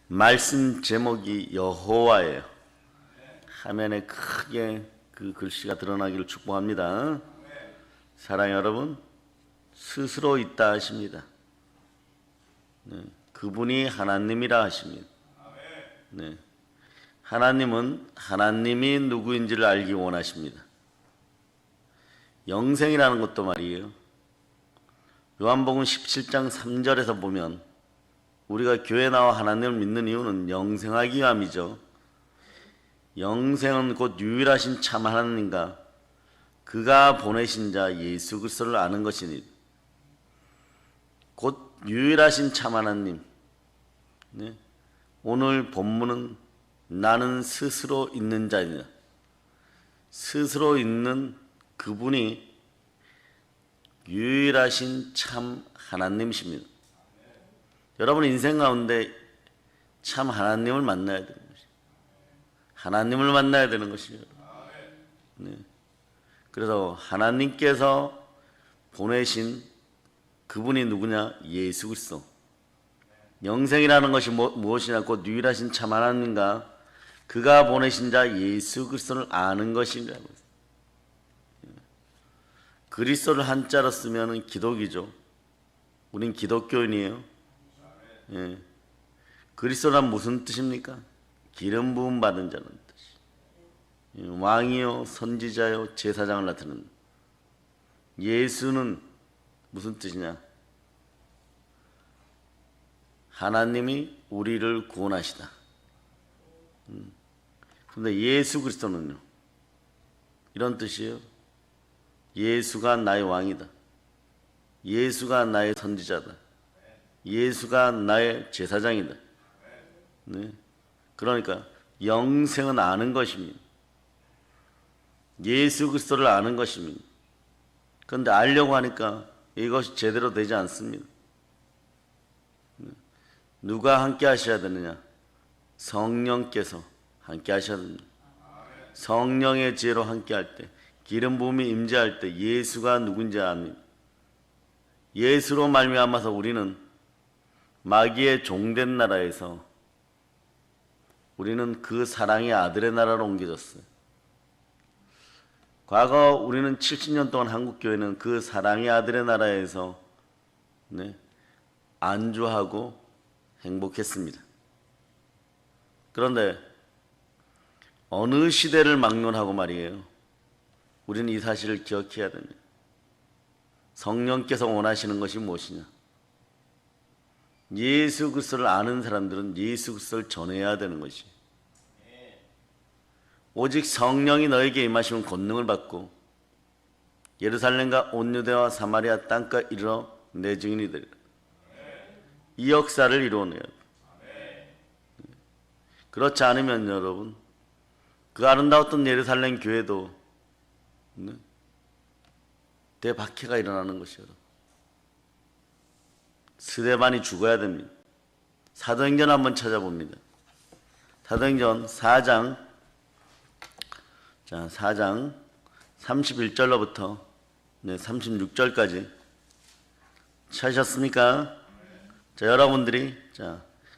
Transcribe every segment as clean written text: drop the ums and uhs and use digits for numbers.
말씀 제목이 여호와예요. 화면에 크게 그 글씨가 드러나기를 축복합니다. 사랑하는 여러분, 스스로 있다 하십니다. 그분이 하나님이라 하십니다. 하나님은 하나님이 누구인지를 알기 원하십니다. 영생이라는 것도 말이에요. 요한복음 17장 3절에서 보면 우리가 교회 나와 하나님을 믿는 이유는 영생하기 위함이죠. 영생은 곧 유일하신 참 하나님과 그가 보내신 자 예수 그리스도를 아는 것이니, 곧 유일하신 참 하나님. 오늘 본문은 나는 스스로 있는 자이냐, 스스로 있는 그분이 유일하신 참 하나님이십니다. 여러분 인생 가운데 참 하나님을 만나야 되는 것이에요. 하나님을 만나야 되는 것이에요. 그래서 하나님께서 보내신 그분이 누구냐? 예수 그리스도. 영생이라는 것이 무엇이냐? 곧 유일하신 참 하나님과 그가 보내신 자 예수 그리스도를 아는 것이라고. 그리스도를 한자로 쓰면 기독이죠. 우린 기독교인이에요. 그리스도란 무슨 뜻입니까? 기름 부음 받은 자는 뜻이. 왕이요, 선지자요, 제사장을 나타내는. 예수는 무슨 뜻이냐? 하나님이 우리를 구원하시다. 그런데 예수 그리스도는요, 이런 뜻이에요. 예수가 나의 왕이다. 예수가 나의 선지자다. 예수가 나의 제사장이다. 그러니까 영생은 아는 것입니다. 예수 그리스도를 아는 것입니다. 그런데 알려고 하니까 이것이 제대로 되지 않습니다. 누가 함께 하셔야 되느냐? 성령께서 함께 하셔야 됩니다. 성령의 지혜로 함께 할 때, 기름 부음이 임재할 때 예수가 누군지 압니다. 예수로 말미암아서 우리는 마귀의 종된 나라에서 우리는 그 사랑의 아들의 나라로 옮겨졌어요. 과거 우리는 70년 동안 한국교회는 그 사랑의 아들의 나라에서 안주하고 행복했습니다. 그런데 어느 시대를 막론하고 말이에요, 우리는 이 사실을 기억해야 됩니다. 성령께서 원하시는 것이 무엇이냐? 예수 그리스도를 아는 사람들은 예수 그리스도를 전해야 되는 것이. 오직 성령이 너에게 임하시면 권능을 받고 예루살렘과 온 유대와 사마리아 땅까지 이르러 내 증인이 되리라. 이 역사를 이루어내야 돼. 그렇지 않으면 여러분, 그 아름다웠던 예루살렘 교회도 대박해가 일어나는 것이에요. 스데반이 죽어야 됩니다. 사도행전 한번 찾아봅니다. 사도행전 4장 31절로부터 36절까지 찾으셨습니까? 자, 여러분들이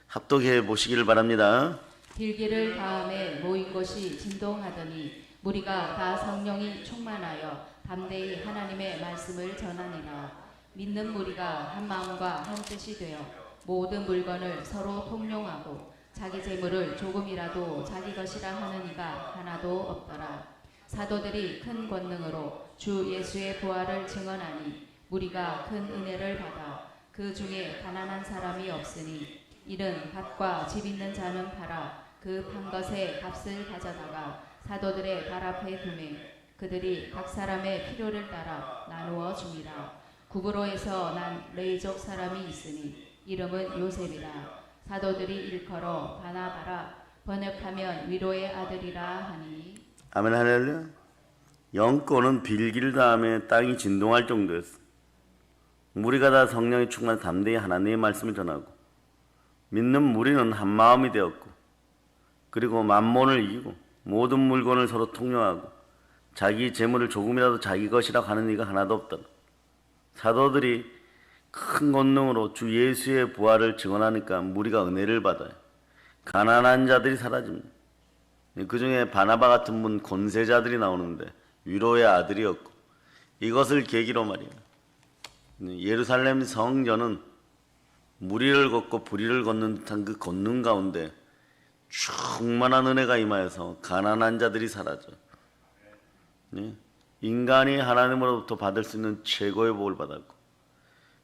합독해 보시기를 바랍니다. 빌기를 다음에 모인 곳이 진동하더니 무리가 다 성령이 충만하여 담대히 하나님의 말씀을 전하니라. 믿는 무리가 한 마음과 한 뜻이 되어 모든 물건을 서로 통용하고 자기 재물을 조금이라도 자기 것이라 하는 이가 하나도 없더라. 사도들이 큰 권능으로 주 예수의 부활을 증언하니 무리가 큰 은혜를 받아 그 중에 가난한 사람이 없으니 이는 밭과 집 있는 자는 팔아 그 판 것의 값을 가져다가 사도들의 발 앞에 두매 그들이 각 사람의 필요를 따라 나누어 줍니다. 구브로에서 난 레이족 사람이 있으니 이름은 요셉이라. 사도들이 일컬어 바나바라, 번역하면 위로의 아들이라 하니. 아멘. 할렐루야. 영권은 빌기를 다음에 땅이 진동할 정도였어. 무리가 다 성령이 충만해 담대히 하나님의 말씀을 전하고 믿는 무리는 한 마음이 되었고, 그리고 만몬을 이기고 모든 물건을 서로 통용하고 자기 재물을 조금이라도 자기 것이라고 하는 이가 하나도 없더라. 사도들이 큰 권능으로 주 예수의 부활을 증언하니까 무리가 은혜를 받아요. 가난한 자들이 사라집니다. 그 중에 바나바 같은 분 권세자들이 나오는데 위로의 아들이었고, 이것을 계기로 말이에요. 예루살렘 성전은 무리를 걷고 불의를 걷는 듯한 그 걷는 가운데 충만한 은혜가 임하여서 가난한 자들이 사라져. 인간이 하나님으로부터 받을 수 있는 최고의 복을 받았고,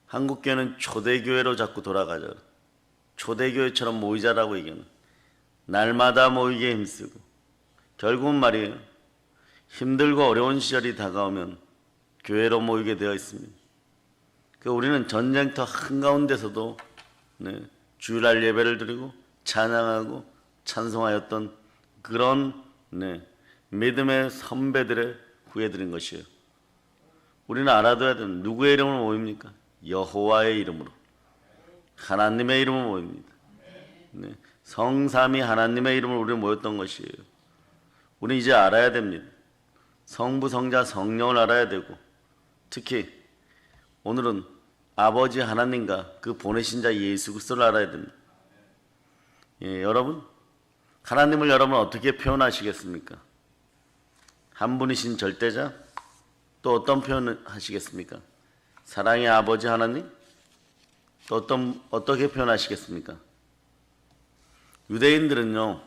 한국교회는 초대교회로 자꾸 돌아가죠. 초대교회처럼 모이자라고 얘기하는, 날마다 모이기에 힘쓰고, 결국은 말이에요, 힘들고 어려운 시절이 다가오면 교회로 모이게 되어 있습니다. 우리는 전쟁터 한가운데서도 주일날 예배를 드리고 찬양하고 찬송하였던 그런 믿음의 선배들의 후예들인 것이에요. 우리는 알아둬야 되는, 누구의 이름으로 모입니까? 여호와의 이름으로, 하나님의 이름으로 모입니다. 성삼위 하나님의 이름으로 우리는 모였던 것이에요. 우리는 이제 알아야 됩니다. 성부, 성자, 성령을 알아야 되고, 특히 오늘은 아버지 하나님과 그 보내신 자 예수 그리스도를 알아야 됩니다. 여러분, 하나님을 여러분 어떻게 표현하시겠습니까? 한 분이신 절대자? 또 어떤 표현을 하시겠습니까? 사랑의 아버지 하나님? 또 어떻게 표현하시겠습니까? 유대인들은요,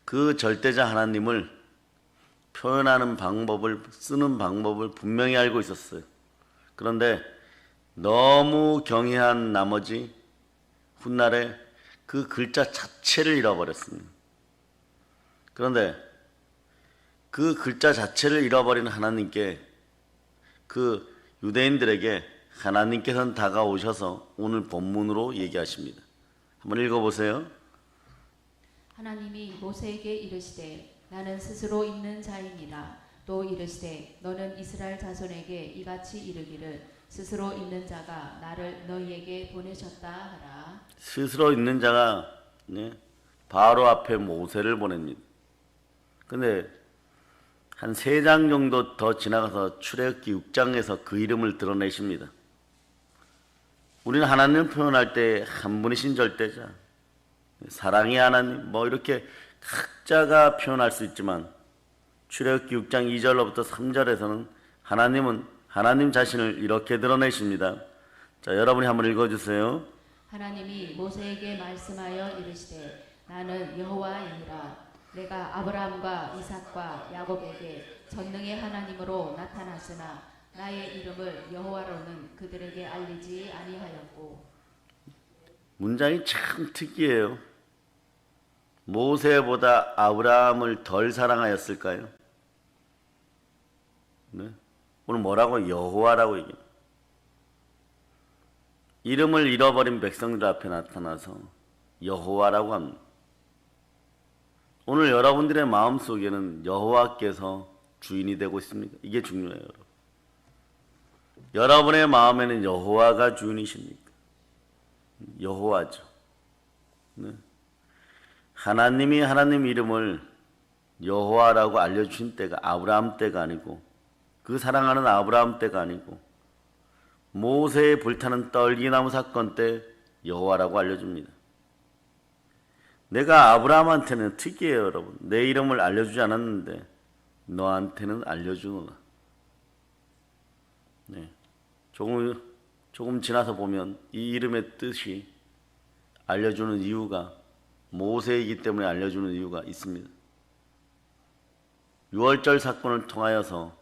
그 절대자 하나님을 표현하는 방법을, 쓰는 방법을 분명히 알고 있었어요. 그런데 너무 경외한 나머지 훗날에 그 글자 자체를 잃어버렸습니다. 그런데 그 글자 자체를 잃어버린 하나님께, 그 유대인들에게 하나님께서는 다가오셔서 오늘 본문으로 얘기하십니다. 한번 읽어보세요. 하나님이 모세에게 이르시되 나는 스스로 있는 자이니라. 또 이르시되 너는 이스라엘 자손에게 이같이 이르기를 스스로 있는 자가 나를 너희에게 보내셨다 하라. 스스로 있는 자가 바로 앞에 모세를 보냅니다. 근데 한 3장 정도 더 지나가서 출애굽기 6장에서 그 이름을 드러내십니다. 우리는 하나님을 표현할 때 한 분이신 절대자, 사랑의 하나님, 이렇게 각자가 표현할 수 있지만 출애굽기 6장 2절로부터 3절에서는 하나님은 하나님 자신을 이렇게 드러내십니다. 자, 여러분이 한번 읽어주세요. 하나님이 모세에게 말씀하여 이르시되 나는 여호와이니라. 내가 아브라함과 이삭과 야곱에게 전능의 하나님으로 나타났으나 나의 이름을 여호와로는 그들에게 알리지 아니하였고. 문장이 참 특이해요. 모세보다 아브라함을 덜 사랑하였을까요? 오늘 뭐라고? 여호와라고 얘기해요. 이름을 잃어버린 백성들 앞에 나타나서 여호와라고 합니다. 오늘 여러분들의 마음속에는 여호와께서 주인이 되고 있습니까? 이게 중요해요. 여러분. 여러분의 마음에는 여호와가 주인이십니까? 여호와죠. 하나님이 하나님 이름을 여호와라고 알려주신 때가 아브라함 때가 아니고, 그 사랑하는 아브라함 때가 아니고, 모세의 불타는 떨기나무 사건 때 여호와라고 알려줍니다. 내가 아브라함한테는 특이해요, 여러분. 내 이름을 알려주지 않았는데 너한테는 알려주노라. 조금 지나서 보면 이 이름의 뜻이 알려주는 이유가, 모세이기 때문에 알려주는 이유가 있습니다. 유월절 사건을 통하여서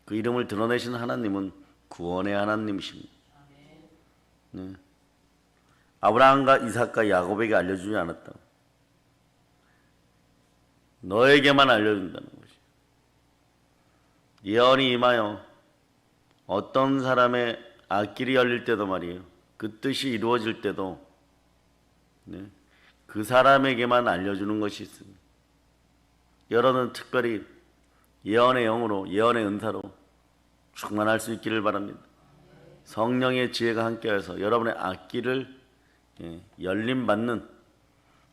그 이름을 드러내신 하나님은 구원의 하나님이십니다. 아브라함과 이삭과 야곱에게 알려주지 않았다고. 너에게만 알려준다는 것이. 예언이 임하여 어떤 사람의 앞길이 열릴 때도 말이에요, 그 뜻이 이루어질 때도 그 사람에게만 알려주는 것이 있습니다. 여러분은 특별히 예언의 영으로, 예언의 은사로 충만할 수 있기를 바랍니다. 성령의 지혜가 함께해서 여러분의 앞길을 열림받는,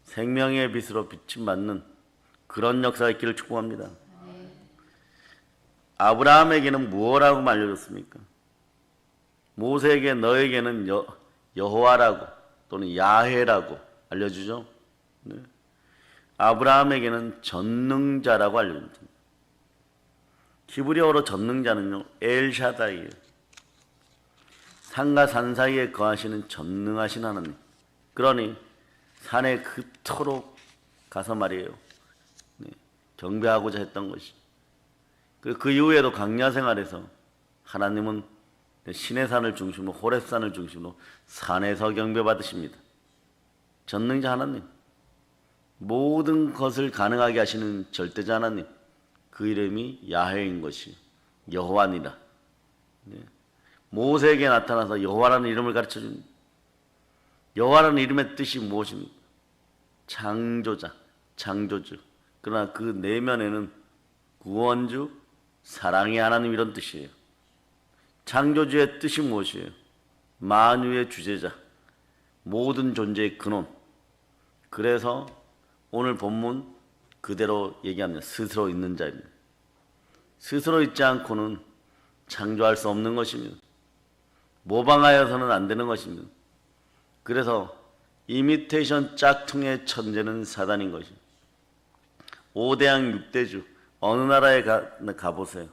생명의 빛으로 비침받는 그런 역사가 있기를 축복합니다. 아브라함에게는 무엇이라고 알려줬습니까? 모세에게 너에게는 여호와라고 또는 야훼라고 알려주죠. 아브라함에게는 전능자라고 알려집니다. 히브리어로 전능자는요, 엘샤다이예요. 산과 산 사이에 거하시는 전능하신 하나님. 그러니 산에 그토록 가서 말이에요, 경배하고자 했던 것이. 그 이후에도 광야 생활에서 하나님은 신의 산을 중심으로, 호렙산을 중심으로 산에서 경배받으십니다. 전능자 하나님, 모든 것을 가능하게 하시는 절대자 하나님, 그 이름이 야훼인 것이 여호와니라. 모세에게 나타나서 여호와라는 이름을 가르쳐줍니다. 여호와라는 이름의 뜻이 무엇입니까? 창조자, 창조주. 그러나 그 내면에는 구원주, 사랑의 하나님, 이런 뜻이에요. 창조주의 뜻이 무엇이에요? 만유의 주제자, 모든 존재의 근원. 그래서 오늘 본문 그대로 얘기합니다. 스스로 있는 자입니다. 스스로 있지 않고는 창조할 수 없는 것입니다. 모방하여서는 안 되는 것입니다. 그래서 이미테이션 짝퉁의 천재는 사단인 것입니다. 5대양 6대주, 어느 나라에 가보세요.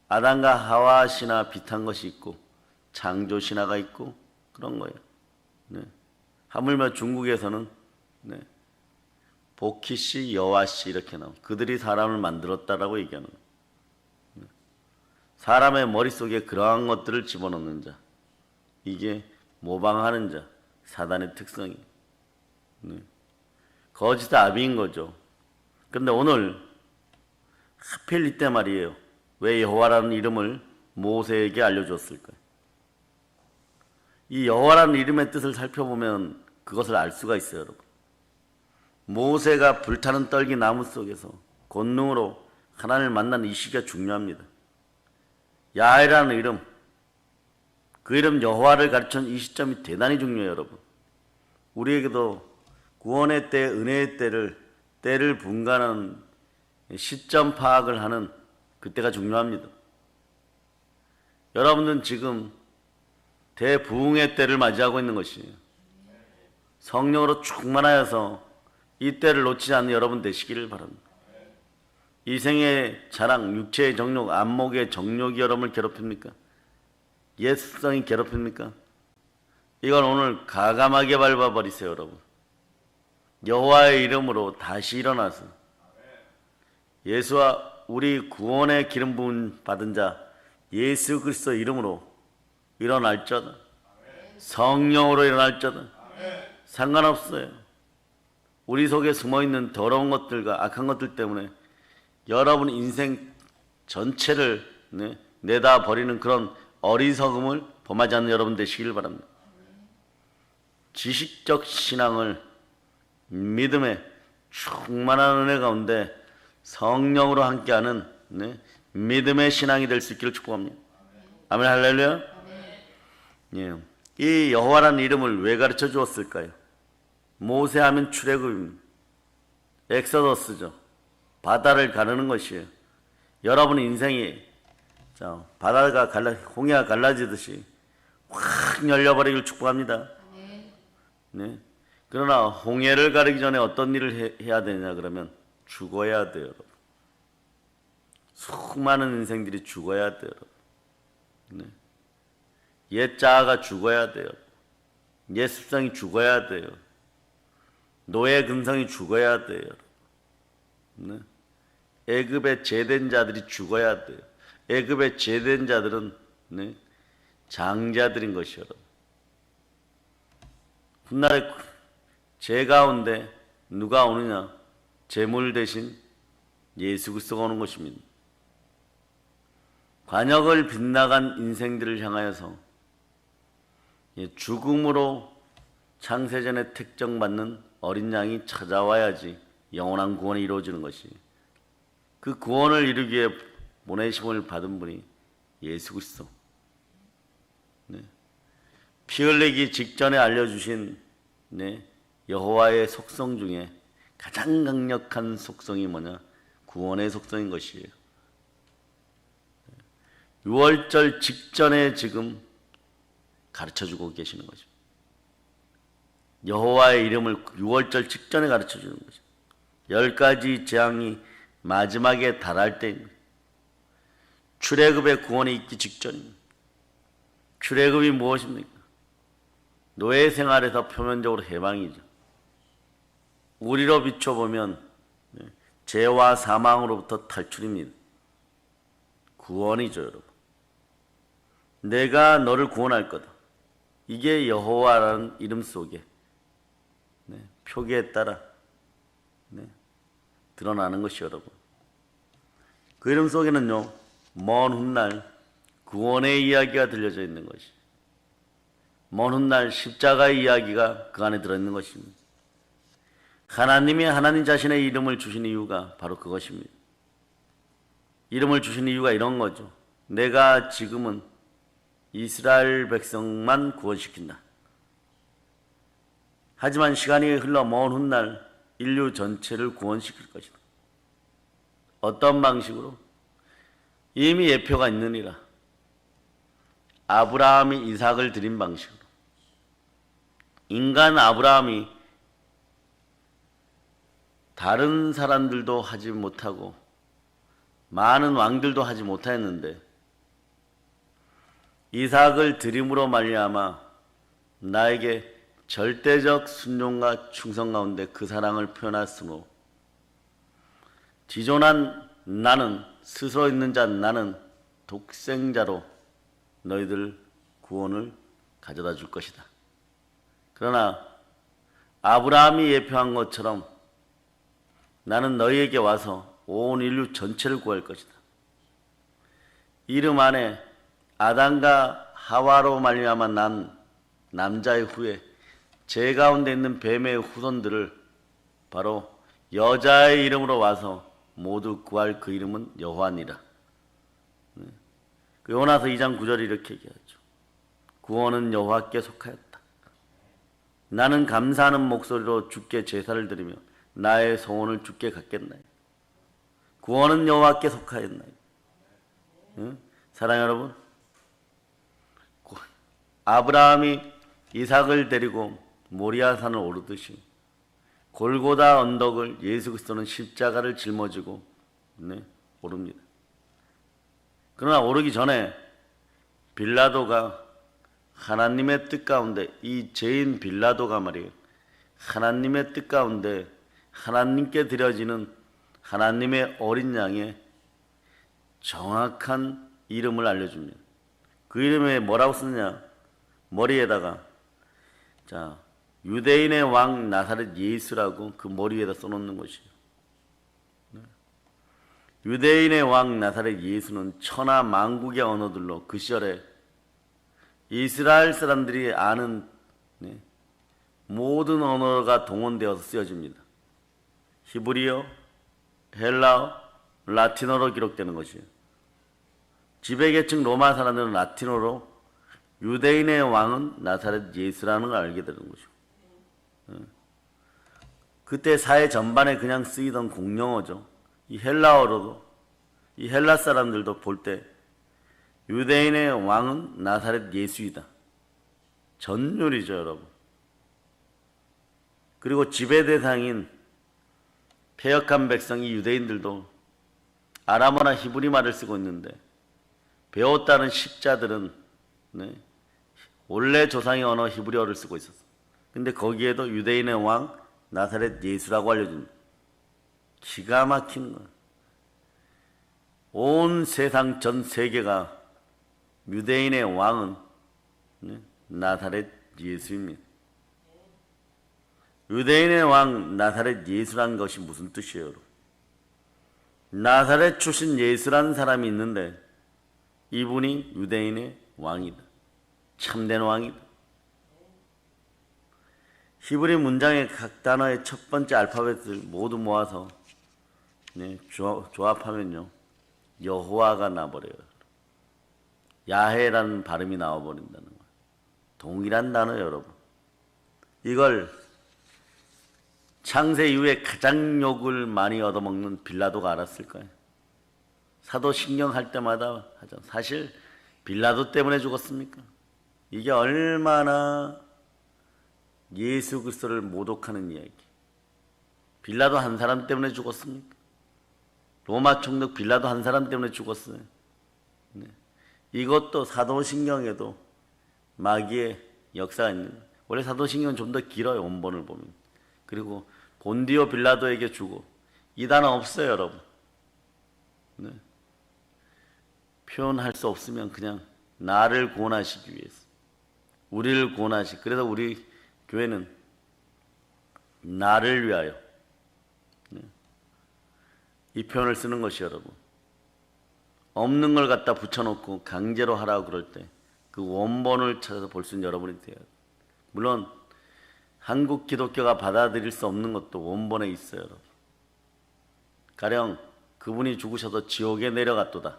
아담과 하와 신화 비슷한 것이 있고 창조 신화가 있고 그런 거예요. 하물며 중국에서는 보키씨, 여와씨 이렇게 나와요. 그들이 사람을 만들었다라고 얘기하는 거예요. 사람의 머릿속에 그러한 것들을 집어넣는 자, 이게 모방하는 자, 사단의 특성이에요. 거짓 아비인 거죠. 그런데 오늘 하필 이때 말이에요. 왜 여호와라는 이름을 모세에게 알려줬을까요? 이 여호와라는 이름의 뜻을 살펴보면 그것을 알 수가 있어요, 여러분. 모세가 불타는 떨기 나무 속에서 권능으로 하나님을 만난 이 시기가 중요합니다. 야훼라는 이름, 그 이름 여호와를 가르치는 이 시점이 대단히 중요해요, 여러분. 우리에게도 구원의 때, 은혜의 때를 분간하는 시점 파악을 하는 그때가 중요합니다. 여러분들은 지금 대부흥의 때를 맞이하고 있는 것이에요. 성령으로 충만하여서 이 때를 놓치지 않는 여러분 되시기를 바랍니다. 이생의 자랑, 육체의 정욕, 안목의 정욕이 여러분을 괴롭힙니까? 옛성이 괴롭힙니까? 이건 오늘 가감하게 밟아버리세요, 여러분. 여호와의 이름으로 다시 일어나서 예수와 우리 구원의 기름 부음 받은 자 예수 그리스도 이름으로 일어날자다. 성령으로 일어날자다. 상관없어요. 우리 속에 숨어있는 더러운 것들과 악한 것들 때문에 여러분 인생 전체를 내다버리는 그런 어리석음을 범하지 않는 여러분 되시길 바랍니다. 지식적 신앙을 믿음의 충만한 은혜 가운데 성령으로 함께하는 믿음의 신앙이 될 수 있기를 축복합니다. 아멘, 할렐루야. 예. 이 여호와라는 이름을 왜 가르쳐 주었을까요? 모세하면 출애굽입니다. 엑소더스죠. 바다를 가르는 것이에요. 여러분 인생이 바다가 홍해가 갈라지듯이 확 열려버리길 축복합니다. 네. 그러나 홍해를 가르기 전에 어떤 일을 해야 되냐 그러면 죽어야 돼요, 여러분. 수많은 인생들이 죽어야 돼요, 여러분. 네. 옛 자아가 죽어야 돼요. 옛 습성이 죽어야 돼요. 노예 근성이 죽어야 돼요. 네. 애굽의 제된 자들이 죽어야 돼요. 애굽의 제된 자들은 장자들인 것이요. 훗날에 제 가운데 누가 오느냐? 제물 대신 예수 그리스도가 오는 것입니다. 관역을 빗나간 인생들을 향하여서 죽음으로 창세전에 택정받는 어린 양이 찾아와야지 영원한 구원이 이루어지는 것이, 그 구원을 이루기 위해 보내심을 받은 분이 예수 그리스도. 피 흘리기 직전에 알려주신 여호와의 속성 중에 가장 강력한 속성이 뭐냐? 구원의 속성인 것이에요. 6월절 직전에 지금 가르쳐주고 계시는 것입니다. 여호와의 이름을 6월절 직전에 가르쳐 주는 것입니다. 10가지 재앙이 마지막에 달할 때입니다. 출애굽의 구원이 있기 직전입니다. 출애굽이 무엇입니까? 노예 생활에서 표면적으로 해방이죠. 우리로 비춰보면 죄와 사망으로부터 탈출입니다. 구원이죠, 여러분. 내가 너를 구원할 거다. 이게 여호와라는 이름 속에 표기에 따라 드러나는 것이 여러분. 그 이름 속에는요, 먼 훗날 구원의 이야기가 들려져 있는 것이, 먼 훗날 십자가의 이야기가 그 안에 들어있는 것입니다. 하나님이 하나님 자신의 이름을 주신 이유가 바로 그것입니다. 이름을 주신 이유가 이런 거죠. 내가 지금은 이스라엘 백성만 구원시킨다. 하지만 시간이 흘러 먼 훗날 인류 전체를 구원시킬 것이다. 어떤 방식으로? 이미 예표가 있느니라. 아브라함이 이삭을 드린 방식으로. 인간 아브라함이 다른 사람들도 하지 못하고 많은 왕들도 하지 못하였는데 이삭을 드림으로 말미암아 나에게 절대적 순종과 충성 가운데 그 사랑을 표현했으므로 지존한 나는, 스스로 있는 자 나는 독생자로 너희들 구원을 가져다 줄 것이다. 그러나 아브라함이 예표한 것처럼 나는 너희에게 와서 온 인류 전체를 구할 것이다. 이름 안에 아담과 하와로 말미암아 난 남자의 후에 제 가운데 있는 뱀의 후손들을 바로 여자의 이름으로 와서 모두 구할 그 이름은 여호와니라. 그 요나서 2장 9절이 이렇게 얘기하죠. 구원은 여호와께 속하였다. 나는 감사하는 목소리로 주께 제사를 드리며 나의 소원을 주께 갖겠나이다. 구원은 여호와께 속하였나이다. 사랑하는 여러분, 아브라함이 이삭을 데리고 모리아산을 오르듯이 골고다 언덕을 예수 그리스도는 십자가를 짊어지고 오릅니다. 그러나 오르기 전에 빌라도가 하나님의 뜻 가운데, 이 죄인 빌라도가 말이에요, 하나님의 뜻 가운데 하나님께 드려지는 하나님의 어린 양의 정확한 이름을 알려줍니다. 그 이름에 뭐라고 쓰느냐? 머리에다가 유대인의 왕 나사렛 예수라고 그 머리 위에다 써놓는 것이에요. 유대인의 왕 나사렛 예수는 천하 만국의 언어들로 그 시절에 이스라엘 사람들이 아는 모든 언어가 동원되어서 쓰여집니다. 히브리어, 헬라어, 라틴어로 기록되는 것이에요. 지배계층 로마 사람들은 라틴어로 유대인의 왕은 나사렛 예수라는 걸 알게 되는 것이고, 그때 사회 전반에 그냥 쓰이던 공용어죠. 이 헬라어로도, 이 헬라 사람들도 볼 때 유대인의 왕은 나사렛 예수이다. 전율이죠, 여러분. 그리고 지배 대상인 패역한 백성이 유대인들도 아람어나 히브리 말을 쓰고 있는데 배웠다는 식자들은 원래 조상의 언어 히브리어를 쓰고 있었어. 근데 거기에도 유대인의 왕 나사렛 예수라고 알려줍니다. 기가 막힌 거야. 온 세상 전 세계가 유대인의 왕은 나사렛 예수입니다. 유대인의 왕 나사렛 예수라는 것이 무슨 뜻이에요, 여러분? 나사렛 출신 예수라는 사람이 있는데 이분이 유대인의 왕이다. 참된 왕이다. 히브리 문장의 각 단어의 첫 번째 알파벳을 모두 모아서 조합하면요, 여호와가 나버려요. 야훼라는 발음이 나와버린다는 거예요. 동일한 단어예요, 여러분. 이걸 창세 이후에 가장 욕을 많이 얻어먹는 빌라도가 알았을까요? 사도신경 할 때마다 하죠. 사실 빌라도 때문에 죽었습니까? 이게 얼마나 예수 그리스도를 모독하는 이야기. 빌라도 한 사람 때문에 죽었습니까? 로마 총독 빌라도 한 사람 때문에 죽었어요. 네. 이것도 사도신경에도 마귀의 역사가 있는 거예요. 원래 사도신경은 좀 더 길어요. 원본을 보면. 그리고 본디오 빌라도에게 주고 이 단어 없어요, 여러분. 네. 표현할 수 없으면 그냥 나를 구원하시기 위해서, 우리를 구원하시. 그래서 우리 교회는 나를 위하여, 네, 이 표현을 쓰는 것이 여러분. 없는 걸 갖다 붙여놓고 강제로 하라고 그럴 때 그 원본을 찾아서 볼 수 있는 여러분이 돼야 돼요. 물론 한국 기독교가 받아들일 수 없는 것도 원본에 있어요, 여러분. 가령 그분이 죽으셔서 지옥에 내려갔도다.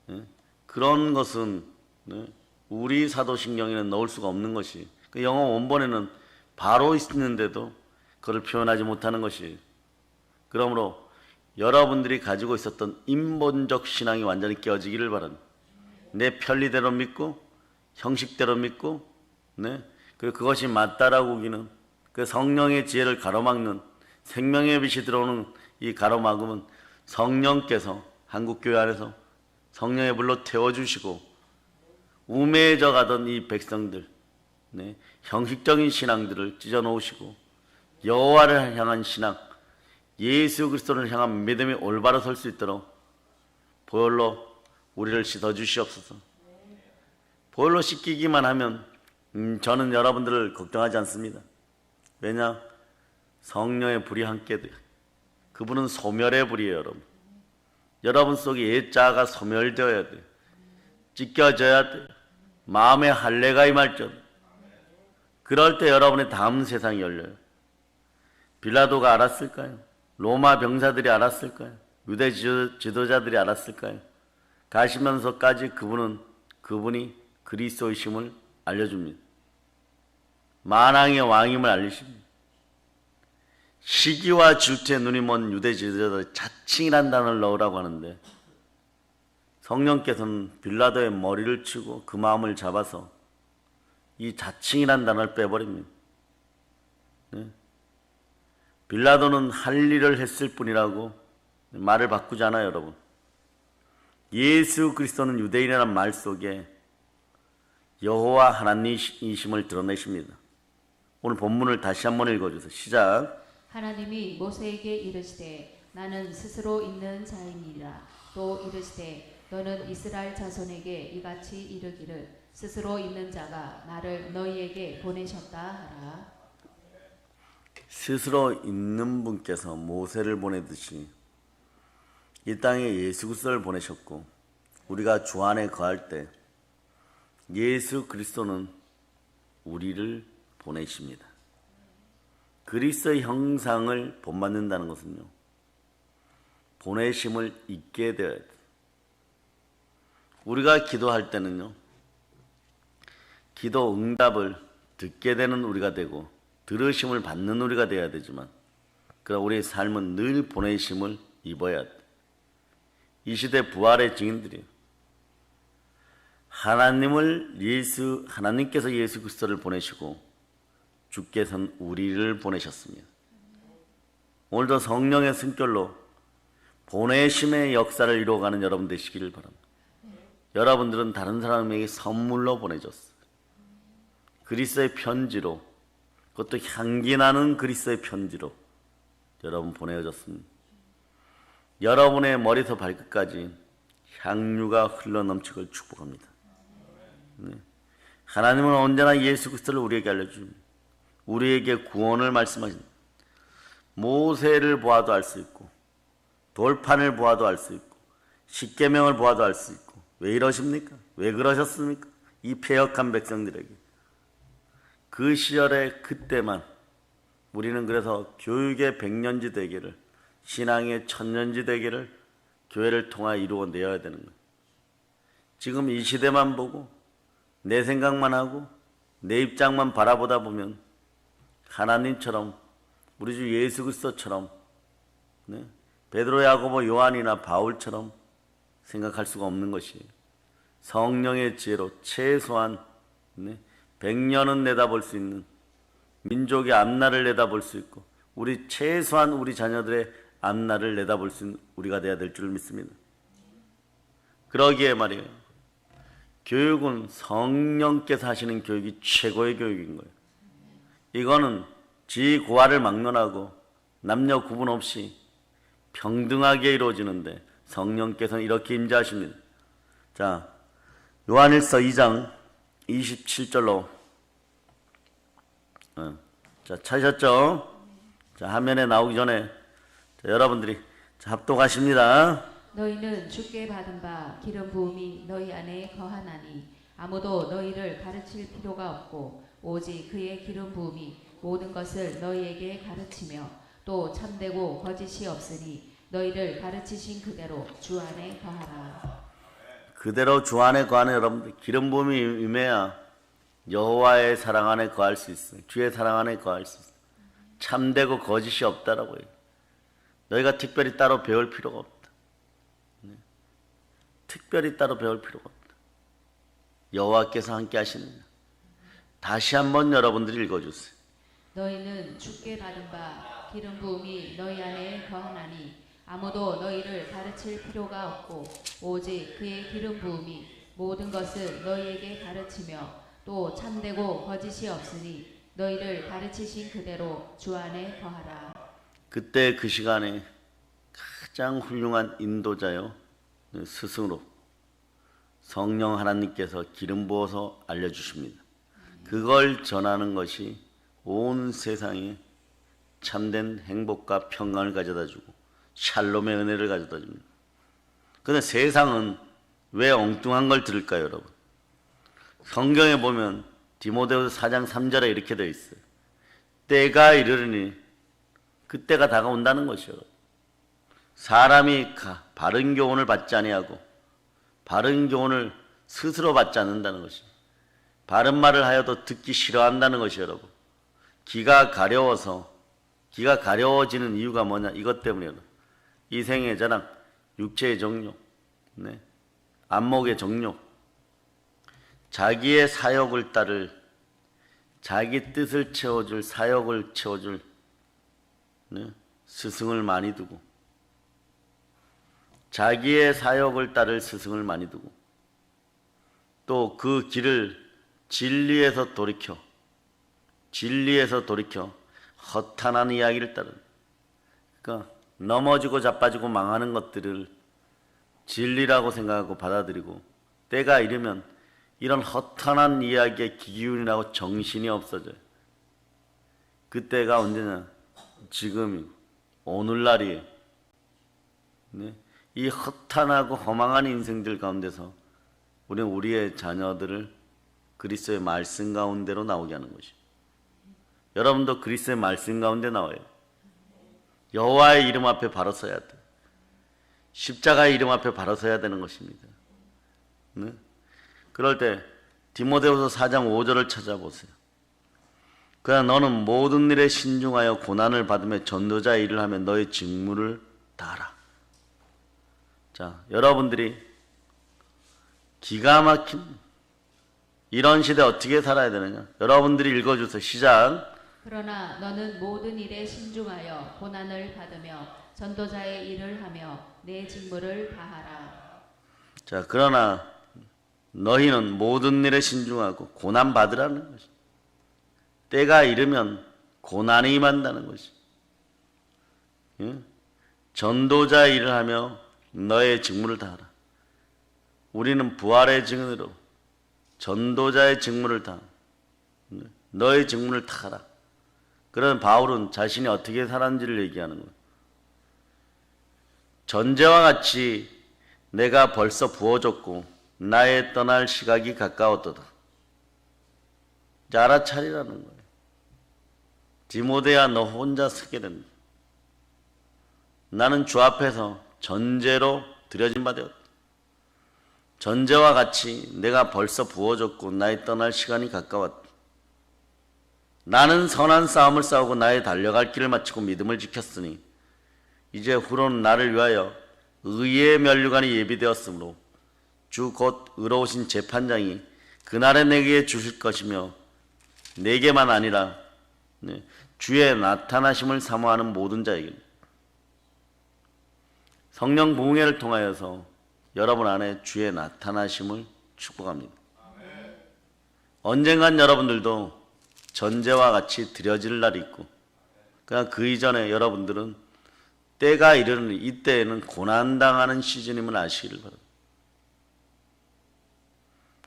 네? 그런 것은, 네, 우리 사도신경에는 넣을 수가 없는 것이, 그 영어 원본에는 바로 있는데도 그걸 표현하지 못하는 것이. 그러므로 여러분들이 가지고 있었던 인본적 신앙이 완전히 깨어지기를 바랍니다. 내 편리대로 믿고 형식대로 믿고, 네, 그리고 그것이 맞다라고 우기는 그 성령의 지혜를 가로막는 생명의 빛이 들어오는 이 가로막음은 성령께서 한국교회 안에서 성령의 불로 태워주시고 우매해져 가던 이 백성들, 네, 형식적인 신앙들을 찢어놓으시고 여호와를 향한 신앙, 예수 그리스도를 향한 믿음이 올바로 설 수 있도록 보혈로 우리를 씻어주시옵소서. 보혈로 씻기기만 하면 저는 여러분들을 걱정하지 않습니다. 왜냐? 성령의 불이 함께 돼요. 그분은 소멸의 불이에요, 여러분. 여러분 속에 옛자가 소멸되어야 돼요. 찢겨져야 돼요. 마음의 할례가 임할지어다. 그럴 때 여러분의 다음 세상이 열려요. 빌라도가 알았을까요? 로마 병사들이 알았을까요? 유대 지도자들이 알았을까요? 가시면서까지 그분이 그리스도이심을 알려줍니다. 만왕의 왕임을 알리십니다. 시기와 질투에 눈이 먼 유대 지도자들 자칭이란 단어를 넣으라고 하는데 성령께서는 빌라도의 머리를 치고 그 마음을 잡아서 이 자칭이란 단어를 빼버립니다. 네? 빌라도는 할 일을 했을 뿐이라고 말을 바꾸지 않아요, 여러분. 예수 그리스도는 유대인이라는 말 속에 여호와 하나님이심을 드러내십니다. 오늘 본문을 다시 한번 읽어주세요. 시작. 하나님이 모세에게 이르시되 나는 스스로 있는 자이니라. 또 이르시되 너는 이스라엘 자손에게 이같이 이르기를 스스로 있는 자가 나를 너희에게 보내셨다 하라. 스스로 있는 분께서 모세를 보내듯이 이 땅에 예수 그리스도를 보내셨고 우리가 주 안에 거할 때 예수 그리스도는 우리를 보내십니다. 그리스도의 형상을 본받는다는 것은요, 보내심을 잊게 되어야 돼요. 우리가 기도할 때는요, 기도 응답을 듣게 되는 우리가 되고 들으심을 받는 우리가 되어야 되지만, 그러나 우리의 삶은 늘 보내심을 입어야 돼. 이 시대 부활의 증인들이에요. 하나님께서 예수 그리스도를 보내시고 주께서는 우리를 보내셨습니다. 오늘도 성령의 숨결로 보내심의 역사를 이루어가는 여러분 되시기를 바랍니다. 여러분들은 다른 사람에게 선물로 보내줬어요. 그리스도의 편지로, 그것도 향기 나는 그리스도의 편지로 여러분 보내졌습니다. 여러분의 머리에서 발끝까지 향유가 흘러넘치길 축복합니다. 네. 하나님은 언제나 예수 그리스도를 우리에게 알려줍니다. 우리에게 구원을 말씀하십니다. 모세를 보아도 알 수 있고 돌판을 보아도 알 수 있고 십계명을 보아도 알 수 있고 왜 이러십니까? 왜 그러셨습니까? 이 패역한 백성들에게. 그 시절에 그때만 우리는 그래서 교육의 백년지 되기를, 신앙의 천년지 되기를 교회를 통하여 이루어내야 되는 거예요. 지금 이 시대만 보고 내 생각만 하고 내 입장만 바라보다 보면 하나님처럼, 우리 주 예수 그리스도처럼, 네, 베드로, 야고보, 요한이나 바울처럼 생각할 수가 없는 것이에요. 성령의 지혜로 최소한 100년은 내다볼 수 있는 민족의 앞날을 내다볼 수 있고 우리 최소한 우리 자녀들의 앞날을 내다볼 수 있는 우리가 돼야 될 줄 믿습니다. 그러기에 말이에요. 교육은 성령께서 하시는 교육이 최고의 교육인 거예요. 이거는 지고하를 막론하고 남녀 구분 없이 평등하게 이루어지는데 성령께서는 이렇게 임재하십니다. 자, 요한일서 2장 27절로 자, 찾으셨죠? 자, 화면에 나오기 전에 자, 여러분들이 자, 합독하십니다. 너희는 주께 받은 바 기름 부음이 너희 안에 거하나니 아무도 너희를 가르칠 필요가 없고 오직 그의 기름 부음이 모든 것을 너희에게 가르치며 또 참되고 거짓이 없으니 너희를 가르치신 그대로 주 안에 거하라. 그대로 주 안에 거하는 여러분들 기름 부음이 임해야 여호와의 사랑 안에 거할 수 있어요. 주의 사랑 안에 거할 수 있어요. 참되고 거짓이 없다라고요. 너희가 특별히 따로 배울 필요가 없다. 특별히 따로 배울 필요가 없다. 여호와께서 함께 하시느냐. 다시 한번 여러분들이 읽어주세요. 너희는 주께 받은 바 기름 부음이 너희 안에 거하나니 아무도 너희를 가르칠 필요가 없고 오직 그의 기름 부음이 모든 것을 너희에게 가르치며 또 참되고 거짓이 없으니 너희를 가르치신 그대로 주 안에 거하라. 그때 그 시간에 가장 훌륭한 인도자요 스승으로 성령 하나님께서 기름 부어서 알려주십니다. 그걸 전하는 것이 온 세상에 참된 행복과 평안을 가져다주고 샬롬의 은혜를 가져다줍니다. 그런데 세상은 왜 엉뚱한 걸 들을까요, 여러분? 성경에 보면 디모데후서 4장 3절에 이렇게 되어 있어요. 때가 이르르니 그때가 다가온다는 것이요. 사람이 바른 교훈을 받지 아니하고 바른 교훈을 스스로 받지 않는다는 것입니다. 바른 말을 하여도 듣기 싫어한다는 것이요, 여러분. 귀가 가려워지는 이유가 뭐냐? 이것 때문이에요. 이생의 자랑, 육체의 정욕, 네. 안목의 정욕, 자기의 사욕을 따를, 자기 뜻을 채워줄, 사욕을 채워줄 네. 스승을 많이 두고 자기의 사욕을 따를 스승을 많이 두고 또 그 길을 진리에서 돌이켜 허탄한 이야기를 따르는 그러니까 넘어지고 자빠지고 망하는 것들을 진리라고 생각하고 받아들이고 때가 이르면 이런 허탄한 이야기에 기운이 나고 정신이 없어져요. 그때가 언제냐? 지금이고 오늘날이에요. 네? 이 허탄하고 허망한 인생들 가운데서 우리는 우리의 자녀들을 그리스도의 말씀 가운데로 나오게 하는 것이죠. 여러분도 그리스도의 말씀 가운데 나와요. 여호와의 이름 앞에 바로 서야 돼. 십자가의 이름 앞에 바로 서야 되는 것입니다. 네? 그럴 때 디모데후서 4장 5절을 찾아보세요. 그러나 너는 모든 일에 신중하여 고난을 받으며 전도자의 일을 하며 너의 직무를 다하라. 자, 여러분들이 기가 막힌 이런 시대 어떻게 살아야 되느냐? 여러분들이 읽어주세요. 시작. 그러나 너는 모든 일에 신중하여 고난을 받으며 전도자의 일을 하며 내 직무를 다하라. 자, 그러나 너희는 모든 일에 신중하고 고난 받으라는 것이. 때가 이르면 고난이 임한다는 것이. 예? 전도자의 일을 하며 너의 직무를 다하라. 우리는 부활의 증인으로 전도자의 직무를 다 너의 직무를 다하라. 그런 바울은 자신이 어떻게 살았는지를 얘기하는 거예요. 전제와 같이 내가 벌써 부어졌고 나의 떠날 시각이 가까웠도다. 이제 알아차리라는 거예요. 디모데야, 너 혼자 서게 된다. 나는 주 앞에서 전제로 드려진 바 되었다. 전제와 같이 내가 벌써 부어졌고 나의 떠날 시간이 가까웠다. 나는 선한 싸움을 싸우고 나의 달려갈 길을 마치고 믿음을 지켰으니 이제 후로는 나를 위하여 의의 면류관이 예비되었으므로 주 곧 의로우신 재판장이 그날에 내게 주실 것이며 내게만 아니라 네, 주의 나타나심을 사모하는 모든 자에게 성령 부흥회를 통하여서 여러분 안에 주의 나타나심을 축복합니다. 언젠간 여러분들도 전제와 같이 드려질 날이 있고, 그러나 그 이전에 여러분들은 때가 이르는 이때에는 고난당하는 시즌임을 아시기를 바랍니다.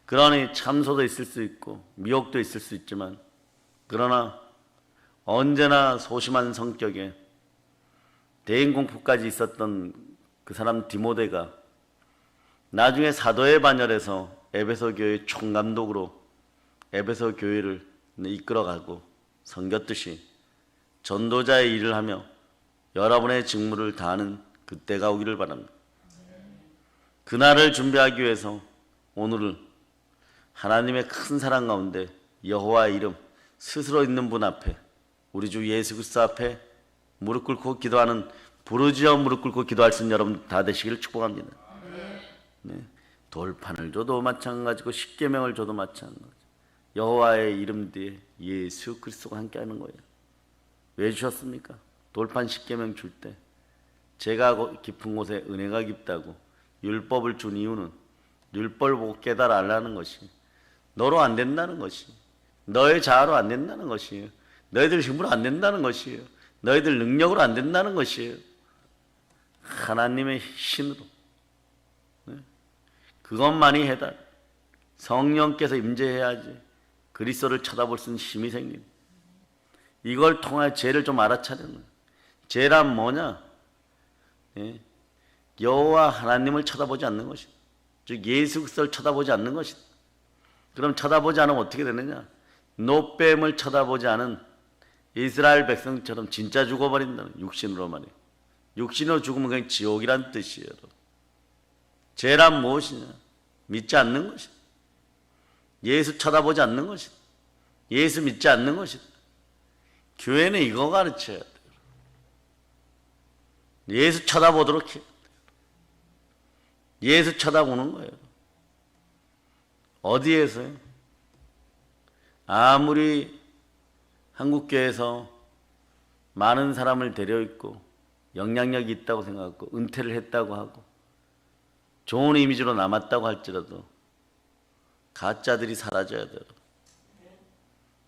그러니 참소도 있을 수 있고 미혹도 있을 수 있지만, 그러나 언제나 소심한 성격에 대인공포까지 있었던 그 사람 디모데가 나중에 사도의 반열에서 에베소 교회 총감독으로 에베소 교회를 이끌어가고 섬겼듯이 전도자의 일을 하며 여러분의 직무를 다하는 그때가 오기를 바랍니다. 그날을 준비하기 위해서 오늘은 하나님의 큰 사랑 가운데 여호와의 이름 스스로 있는 분 앞에, 우리 주 예수 그리스도 앞에 무릎 꿇고 기도하는, 부르짖어 무릎 꿇고 기도할 수 있는 여러분 다 되시기를 축복합니다. 네. 돌판을 줘도 마찬가지고 십계명을 줘도 마찬가지. 여호와의 이름 뒤에 예수 그리스도가 함께하는 거예요. 왜 주셨습니까? 돌판 십계명 줄 때 제가 깊은 곳에 은혜가 깊다고 율법을 준 이유는 율법을 보고 깨달아 알라는 것이, 너로 안 된다는 것이, 너의 자아로 안 된다는 것이에요. 너희들 힘으로 안 된다는 것이에요. 너희들 능력으로 안 된다는 것이에요. 하나님의 신으로, 그것만이 해달. 성령께서 임재해야지 그리스도를 쳐다볼 수 있는 힘이 생깁니다. 이걸 통하여 죄를 좀 알아차리는 거예요. 죄란 뭐냐? 여호와 하나님을 쳐다보지 않는 것이다. 즉 예수 그리스도를 쳐다보지 않는 것이다. 그럼 쳐다보지 않으면 어떻게 되느냐? 노뱀을 쳐다보지 않은 이스라엘 백성처럼 진짜 죽어버린다는, 육신으로 말이에요. 육신으로 죽으면 그냥 지옥이란 뜻이에요. 죄란 무엇이냐? 믿지 않는 것이다. 예수 쳐다보지 않는 것이다. 예수 믿지 않는 것이다. 교회는 이거 가르쳐야 돼요. 예수 쳐다보도록 해요. 예수 쳐다보는 거예요. 어디에서요? 아무리 한국교회에서 많은 사람을 데려있고 영향력이 있다고 생각하고 은퇴를 했다고 하고 좋은 이미지로 남았다고 할지라도 가짜들이 사라져야 돼요.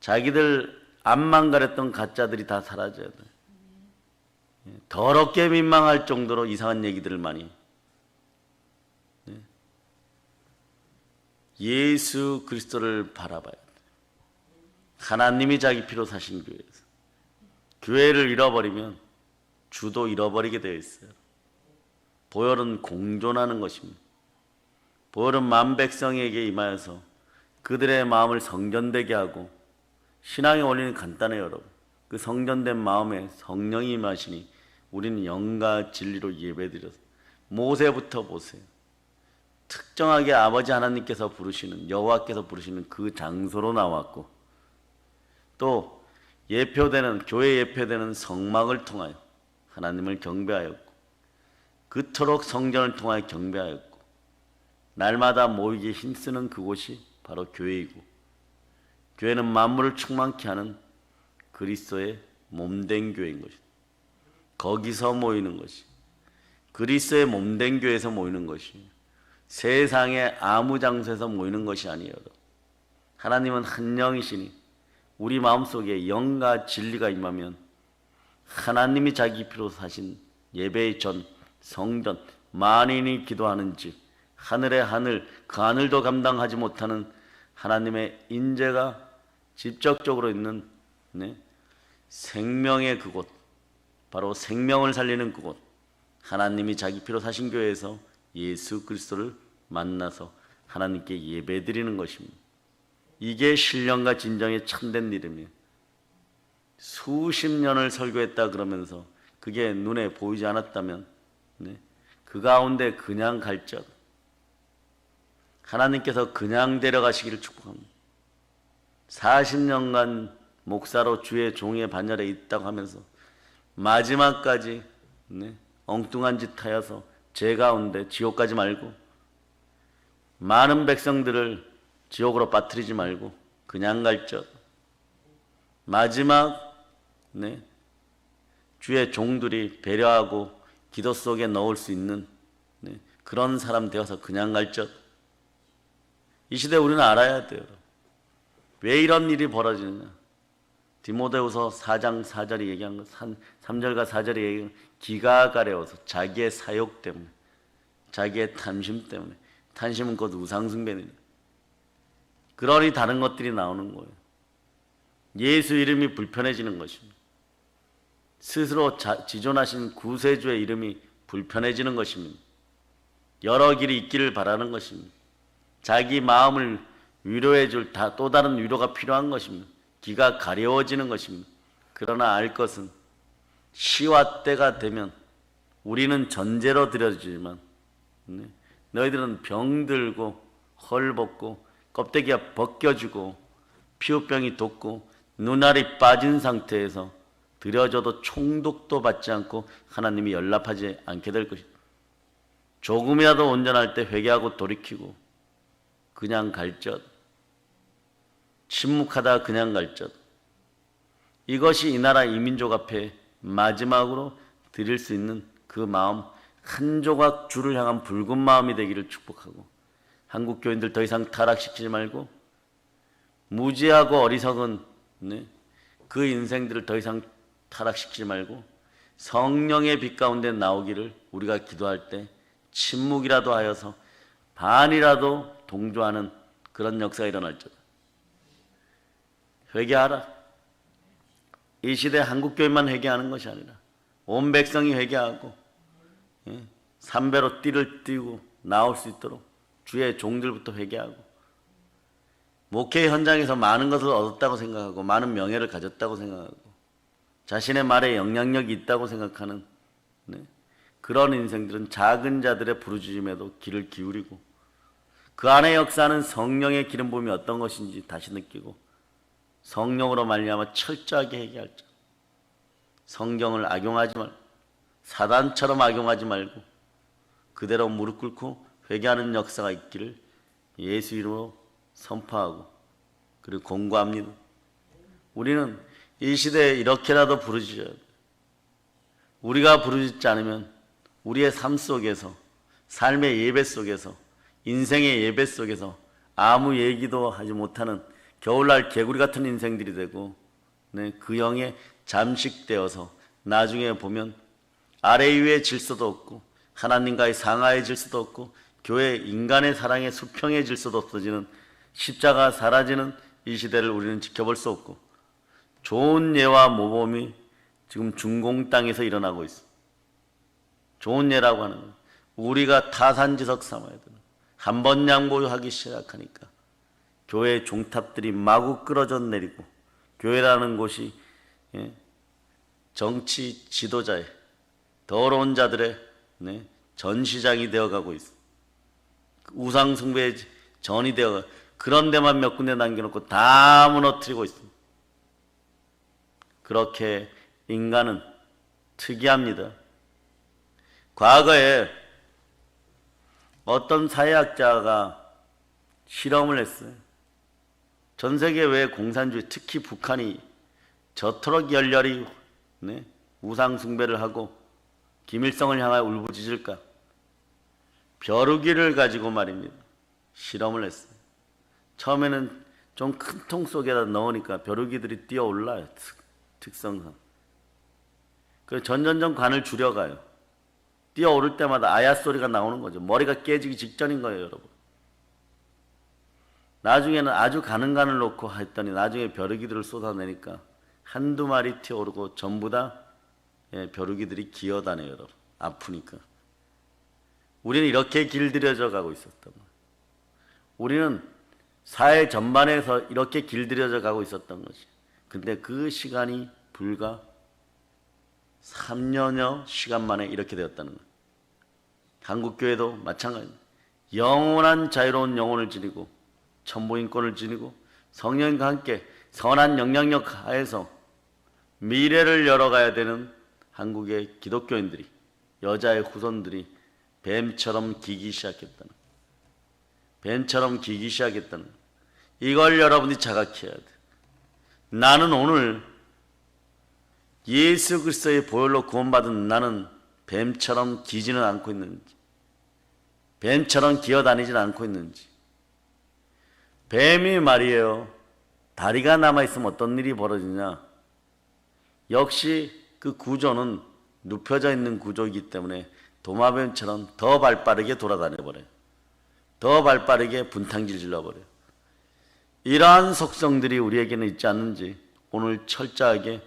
자기들 앞만 가렸던 가짜들이 다 사라져야 돼요. 더럽게 민망할 정도로 이상한 얘기들을 많이. 예수 그리스도를 바라봐야 돼요. 하나님이 자기 피로 사신 교회에서. 교회를 잃어버리면 주도 잃어버리게 되어 있어요. 보혈은 공존하는 것입니다. 보혈은 만백성에게 임하여서 그들의 마음을 성전되게 하고, 신앙의 원리는 간단해요, 여러분. 그 성전된 마음에 성령이 임하시니 우리는 영과 진리로 예배드려서, 모세부터 보세요. 특정하게 아버지 하나님께서 부르시는, 여호와께서 부르시는 그 장소로 나왔고, 또 예표되는, 교회 예표되는 성막을 통하여 하나님을 경배하였고, 그토록 성전을 통하여 경배하였고, 날마다 모이기에 힘쓰는 그곳이 바로 교회이고, 교회는 만물을 충만케 하는 그리스도의 몸된 교회인 것이다. 거기서 모이는 것이, 그리스도의 몸된 교회에서 모이는 것이 세상의 아무 장소에서 모이는 것이 아니에요. 하나님은 한 영이시니 우리 마음속에 영과 진리가 임하면 하나님이 자기 피로 사신 예배의 전, 성전, 만인이 기도하는 집, 하늘의 하늘, 그 하늘도 감당하지 못하는 하나님의 인재가 직접적으로 있는 생명의 그곳, 바로 생명을 살리는 그곳, 하나님이 자기 피로 사신 교회에서 예수 그리스도를 만나서 하나님께 예배드리는 것입니다. 이게 신령과 진정의 참된 이름이에요. 수십 년을 설교했다 그러면서 그게 눈에 보이지 않았다면 그 가운데 그냥 갈지어다. 하나님께서 그냥 데려가시기를 축복합니다. 40년간 목사로 주의 종의 반열에 있다고 하면서 마지막까지 엉뚱한 짓 하여서 죄 가운데 지옥 가지 말고, 많은 백성들을 지옥으로 빠뜨리지 말고 그냥 갈지어다. 마지막 네, 주의 종들이 배려하고 기도 속에 넣을 수 있는 네, 그런 사람 되어서 그냥 갈 것. 이 시대에 우리는 알아야 돼요. 왜 이런 일이 벌어지느냐. 디모데후서 4장 4절이 얘기한 것, 3절과 4절이 얘기한 것, 기가 가려워서 자기의 사욕 때문에, 자기의 탐심 때문에. 탐심은 곧 우상숭배입니다. 그러니 다른 것들이 나오는 거예요. 예수 이름이 불편해지는 것입니다. 스스로 지존하신 구세주의 이름이 불편해지는 것입니다. 여러 길이 있기를 바라는 것입니다. 자기 마음을 위로해 줄 또 다른 위로가 필요한 것입니다. 기가 가려워지는 것입니다. 그러나 알 것은 시와 때가 되면 우리는 전제로 드려지지만 너희들은 병들고 헐벗고 껍데기가 벗겨지고 피부병이 돋고 눈알이 빠진 상태에서 드려져도 총독도 받지 않고 하나님이 연락하지 않게 될 것입니다. 조금이라도 온전할 때 회개하고 돌이키고 그냥 갈 것, 침묵하다 그냥 갈 것. 이것이 이 나라 이민족 앞에 마지막으로 드릴 수 있는 그 마음, 한 조각 주를 향한 붉은 마음이 되기를 축복하고, 한국 교인들 더 이상 타락시키지 말고 무지하고 어리석은 그 인생들을 더 이상 타락시키지 말고 성령의 빛 가운데 나오기를 우리가 기도할 때 침묵이라도 하여서 반이라도 동조하는 그런 역사가 일어날지어다. 회개하라. 이 시대 한국 교인만 회개하는 것이 아니라 온 백성이 회개하고 삼배로 띠를 띠고 나올 수 있도록 주의 종들부터 회개하고, 목회 현장에서 많은 것을 얻었다고 생각하고 많은 명예를 가졌다고 생각하고 자신의 말에 영향력이 있다고 생각하는 그런 인생들은 작은 자들의 부르짖음에도 귀를 기울이고 그 안에 역사하는 성령의 기름 부음이 어떤 것인지 다시 느끼고 성령으로 말미암아 철저하게 회개할 자. 성경을 악용하지 말고 사단처럼 악용하지 말고 그대로 무릎 꿇고 회개하는 역사가 있기를 예수 이름으로 선포하고 그리고 공고합니다. 우리는 이 시대에 이렇게라도 부르짖어야 돼. 우리가 부르짖지 않으면 우리의 삶 속에서, 삶의 예배 속에서, 인생의 예배 속에서 아무 얘기도 하지 못하는 겨울날 개구리 같은 인생들이 되고 그 영에 잠식되어서 나중에 보면 아래 위의 질서도 없고 하나님과의 상하의 질서도 없고 교회 인간의 사랑의 수평의 질서도 없어지는, 십자가 사라지는 이 시대를 우리는 지켜볼 수 없고, 좋은 예와 모범이 지금 중공 땅에서 일어나고 있어. 좋은 예라고 하는 건 우리가 타산지석 삼아야 되는, 한 번 양보하기 시작하니까 교회의 종탑들이 마구 끌어져 내리고 교회라는 곳이 정치 지도자의 더러운 자들의 전시장이 되어가고 있어. 우상 숭배의 전이 되어 그런 데만 몇 군데 남겨놓고 다 무너뜨리고 있습니다. 그렇게 인간은 특이합니다. 과거에 어떤 사회학자가 실험을 했어요. 전 세계 왜 공산주의, 특히 북한이 저토록 열렬히 우상 숭배를 하고 김일성을 향하여 울부짖을까? 벼루기를 가지고 말입니다. 실험을 했어요. 처음에는 좀 큰 통 속에다 넣으니까 벼루기들이 뛰어올라요. 특성상. 그래서 점점점 관을 줄여가요. 뛰어오를 때마다 아야 소리가 나오는 거죠. 머리가 깨지기 직전인 거예요, 여러분. 나중에는 아주 가는 간을 놓고 했더니 나중에 벼루기들을 쏟아내니까 한두 마리 튀어오르고 전부 다 벼루기들이 기어다녀요, 여러분. 아프니까. 우리는 이렇게 길들여져 가고 있었던 거예요. 우리는 사회 전반에서 이렇게 길들여져 가고 있었던 것이. 근데 그 시간이 불과 3년여 시간 만에 이렇게 되었다는 거예요. 한국교회도 마찬가지입니다. 영원한 자유로운 영혼을 지니고 천부인권을 지니고 성령과 함께 선한 영향력 하에서 미래를 열어가야 되는 한국의 기독교인들이, 여자의 후손들이 뱀처럼 기기 시작했다는, 뱀처럼 기기 시작했다는, 이걸 여러분이 자각해야 돼. 나는 오늘 예수 그리스도의 보혈로 구원받은 나는 뱀처럼 기지는 않고 있는지, 뱀처럼 기어다니지는 않고 있는지. 뱀이 말이에요, 다리가 남아있으면 어떤 일이 벌어지냐. 역시 그 구조는 눕혀져 있는 구조이기 때문에 도마뱀처럼 더 발빠르게 돌아다녀버려요. 더 발빠르게 분탕질 질러버려요. 이러한 속성들이 우리에게는 있지 않는지 오늘 철저하게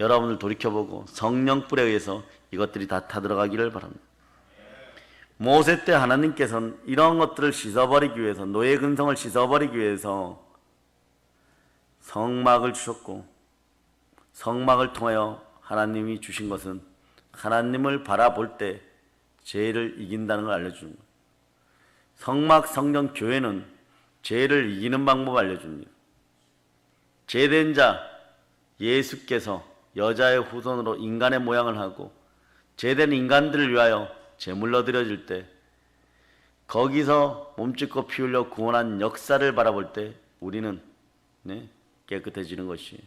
여러분을 돌이켜보고 성령 뿔에 의해서 이것들이 다 타들어가기를 바랍니다. 모세 때 하나님께서는 이런 것들을 씻어버리기 위해서, 노예 근성을 씻어버리기 위해서 성막을 주셨고, 성막을 통하여 하나님이 주신 것은 하나님을 바라볼 때 죄를 이긴다는 걸 알려주는 거예요. 성막, 성전, 교회는 죄를 이기는 방법을 알려줍니다. 죄된 자 예수께서 여자의 후손으로 인간의 모양을 하고 죄된 인간들을 위하여 제물로 드려질 때 거기서 몸짓고 피 흘려 구원한 역사를 바라볼 때 우리는 깨끗해지는 것이에요.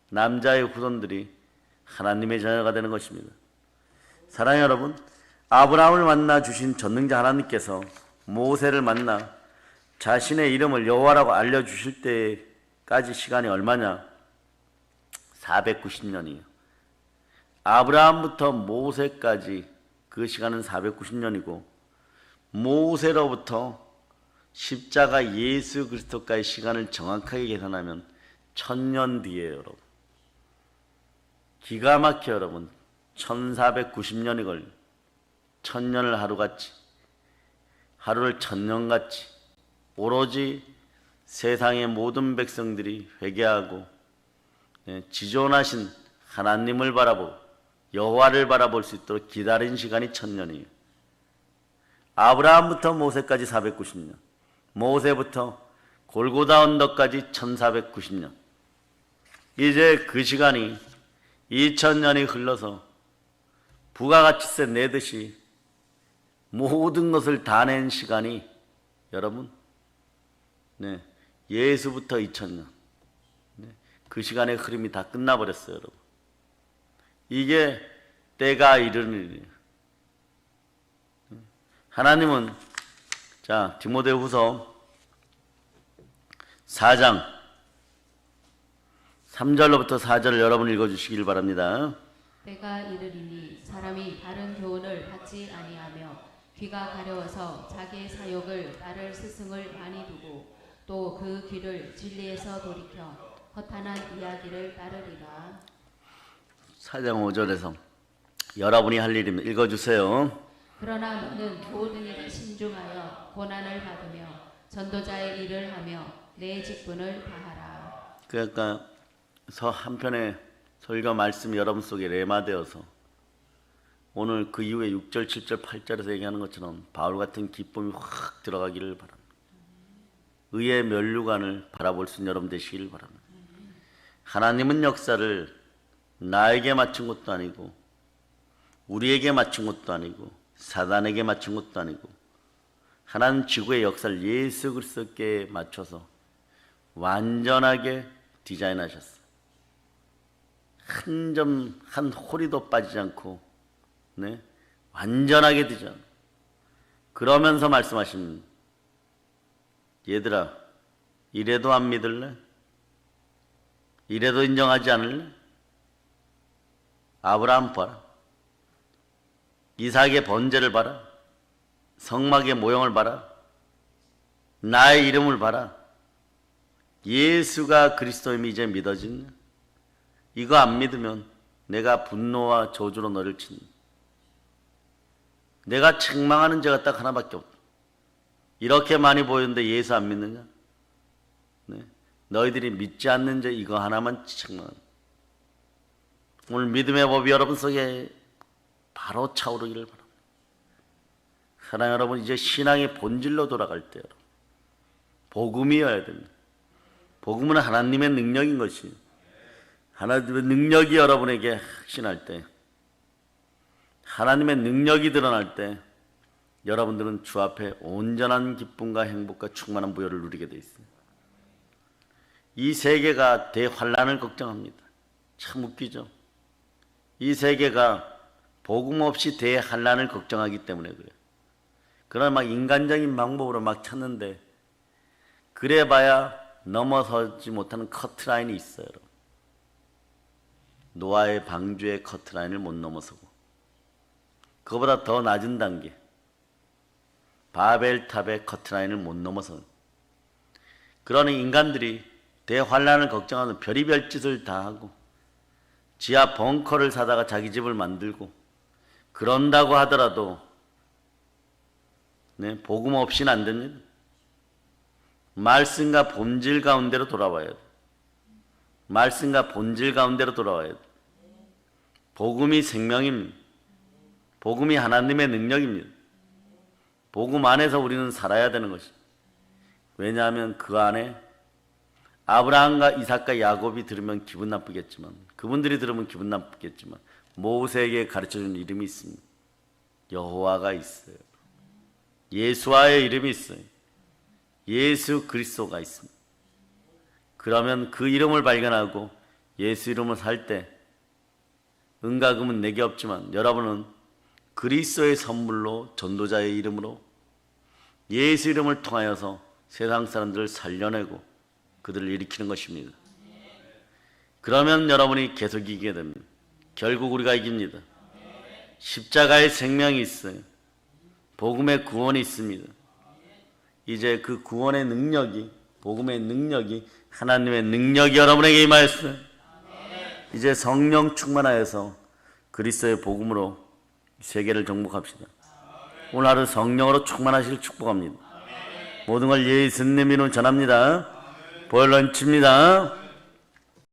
남자의 후손들이 하나님의 자녀가 되는 것입니다. 사랑하는 여러분, 아브라함을 만나 주신 전능자 하나님께서 모세를 만나 자신의 이름을 여호와라고 알려주실 때까지 시간이 얼마냐? 490년이에요. 아브라함부터 모세까지 그 시간은 490년이고 모세로부터 십자가 예수 그리스도까지 시간을 정확하게 계산하면 1000년 뒤에요, 여러분. 기가 막혀, 여러분. 1490년이 걸려. 1000년을 하루같이, 하루를 1000년같이 오로지 세상의 모든 백성들이 회개하고 지존하신 하나님을 바라보고 여호와를 바라볼 수 있도록 기다린 시간이 1000년이에요. 아브라함부터 모세까지 490년, 모세부터 골고다 언덕까지 1490년. 이제 그 시간이 2000년이 흘러서 부가가치세 내듯이 모든 것을 다 낸 시간이 여러분, 예수부터 2000년, 그 시간의 흐름이 다 끝나버렸어요, 여러분. 이게 때가 이르는 일이에요. 하나님은, 자, 디모데후서 4장 3절로부터 4절을 여러분 읽어주시길 바랍니다. 때가 이르리니 사람이 바른 교훈을 받지 아니하며 귀가 가려워서 자기의 사욕을 따를 스승을 많이 두고 또 그 귀를 진리에서 돌이켜 허탄한 이야기를 따르리라. 4장 5절에서 여러분이 할 일입니다. 읽어주세요. 그러나 너는 모든 일에 신중하여 고난을 받으며 전도자의 일을 하며 내 직분을 다하라. 그러니까 한편의 설교 말씀이 여러분 속에 레마되어서 오늘 그 이후에 6절, 7절, 8절에서 얘기하는 것처럼 바울 같은 기쁨이 확 들어가기를 바랍니다. 의의 면류관을 바라볼 수 있는 여러분 되시기를 바랍니다. 하나님은 역사를 나에게 맞춘 것도 아니고 우리에게 맞춘 것도 아니고 사단에게 맞춘 것도 아니고 하나님 지구의 역사를 예수 그리스도께 맞춰서 완전하게 디자인하셨어요. 한 점, 한 홀이도 빠지지 않고 완전하게 디자인. 그러면서 말씀하십니다. 얘들아, 이래도 안 믿을래? 이래도 인정하지 않을래? 아브라함 봐라. 이삭의 번제를 봐라. 성막의 모형을 봐라. 나의 이름을 봐라. 예수가 그리스도임이 이제 믿어지냐? 이거 안 믿으면 내가 분노와 저주로 너를 친다. 내가 책망하는 죄가 딱 하나밖에 없다. 이렇게 많이 보였는데 예수 안 믿느냐? 너희들이 믿지 않는 죄 이거 하나만 책망한다. 오늘 믿음의 법이 여러분 속에 바로 차오르기를 바랍니다. 사랑하는 여러분, 이제 신앙의 본질로 돌아갈 때 여러분, 복음이어야 됩니다. 복음은 하나님의 능력인 것이에요. 하나님의 능력이 여러분에게 확신할 때, 하나님의 능력이 드러날 때 여러분들은 주 앞에 온전한 기쁨과 행복과 충만한 부여를 누리게 돼 있어요. 이 세계가 대환란을 걱정합니다. 참 웃기죠. 이 세계가 복음 없이 대환란을 걱정하기 때문에 그래요. 그러나 막 인간적인 방법으로 막 찾는데 그래봐야 넘어서지 못하는 커트라인이 있어요. 노아의 방주의 커트라인을 못 넘어서고 그거보다 더 낮은 단계 바벨탑의 커트라인을 못 넘어서 그러니 인간들이 대환란을 걱정하는 별의별 짓을 다 하고 지하 벙커를 사다가 자기 집을 만들고 그런다고 하더라도 복음 없이는 안 됩니다. 말씀과 본질 가운데로 돌아와야 돼. 말씀과 본질 가운데로 돌아와야 돼. 복음이 생명입니다. 복음이 하나님의 능력입니다. 복음 안에서 우리는 살아야 되는 것이죠. 왜냐하면 그 안에 아브라함과 이삭과 야곱이 들으면 기분 나쁘겠지만 그분들이 들으면 기분 나쁘겠지만 모세에게 가르쳐준 이름이 있습니다. 여호와가 있어요. 예수와의 이름이 있어요. 예수 그리스도가 있습니다. 그러면 그 이름을 발견하고 예수 이름을 살 때 은과 금은 내게 없지만 여러분은 그리스도의 선물로 전도자의 이름으로 예수 이름을 통하여서 세상 사람들을 살려내고 그들을 일으키는 것입니다. 그러면 여러분이 계속 이기게 됩니다. 결국 우리가 이깁니다. 십자가의 생명이 있어요. 복음의 구원이 있습니다. 이제 그 구원의 능력이 복음의 능력이 하나님의 능력이 여러분에게 임하였어요. 이제 성령 충만하여서 그리스도의 복음으로 세계를 정복합시다. 오늘 하루 성령으로 충만하시길 축복합니다. 모든 걸 예수님 이름으로 전합니다. 벌 런칩니다.